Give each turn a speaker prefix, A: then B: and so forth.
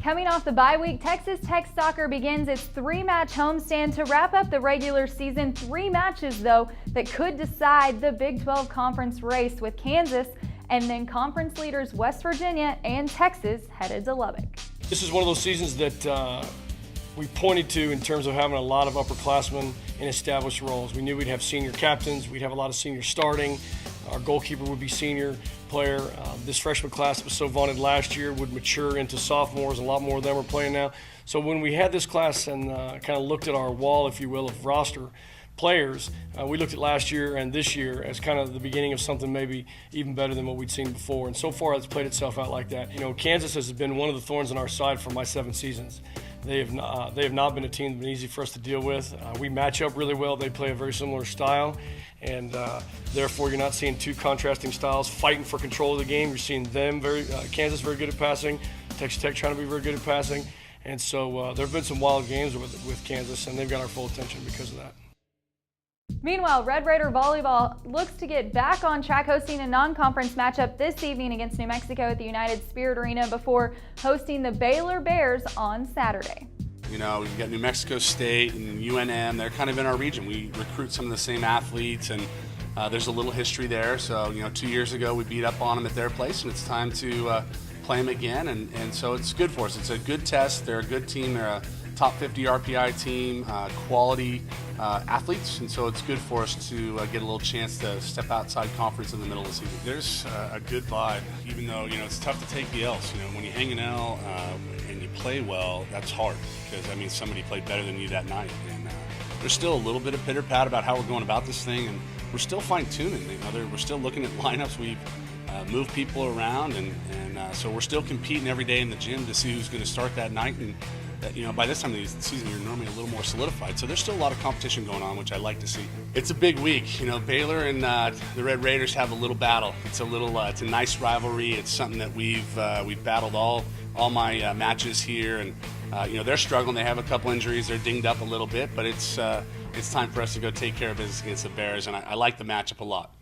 A: Coming off the bye week, Texas Tech soccer begins its three-match homestand to wrap up the regular season. 3 matches, though, that could decide the Big 12 conference race, with Kansas and then conference leaders West Virginia and Texas headed to Lubbock.
B: This is one of those seasons that we pointed to in terms of having a lot of upperclassmen in established roles. We knew we'd have senior captains, we'd have a lot of seniors starting. Our goalkeeper would be senior player. This freshman class that was so vaunted last year would mature into sophomores. A lot more of them are playing now. So when we had this class and kind of looked at our wall, if you will, of roster players, we looked at last year and this year as kind of the beginning of something maybe even better than what we'd seen before. And so far, it's played itself out like that. You know, Kansas has been one of the thorns on our side for my 7 seasons. They have not been a team that's been easy for us to deal with. We match up really well. They play a very similar style, and therefore you're not seeing 2 contrasting styles fighting for control of the game. You're seeing them Kansas very good at passing, Texas Tech trying to be very good at passing, and so there have been some wild games with Kansas, and they've got our full attention because of that.
A: Meanwhile, Red Raider Volleyball looks to get back on track, hosting a non-conference matchup this evening against New Mexico at the United Spirit Arena before hosting the Baylor Bears on Saturday.
C: You know, we've got New Mexico State and UNM. They're kind of in our region. We recruit some of the same athletes, and there's a little history there. So, you know, 2 years ago we beat up on them at their place, and it's time to play them again. And so it's good for us. It's a good test. They're a good team. They're a top 50 RPI team, quality athletes, and so it's good for us to get a little chance to step outside conference in the middle of the season.
D: There's a good vibe, even though, you know, it's tough to take the L's. You know, when you hang an L and you play well, that's hard, because that means somebody played better than you that night. And there's still a little bit of pitter-pat about how we're going about this thing, and we're still fine-tuning. You know, we're still looking at lineups. We've moved people around, and so we're still competing every day in the gym to see who's going to start that night. And you know, by this time of the season, you're normally a little more solidified. So there's still a lot of competition going on, which I like to see. It's a big week. You know, Baylor and the Red Raiders have a little battle. It's a nice rivalry. It's something that we've battled all my matches here, and you know, they're struggling. They have a couple injuries. They're dinged up a little bit, but it's time for us to go take care of business against the Bears, and I like the matchup a lot.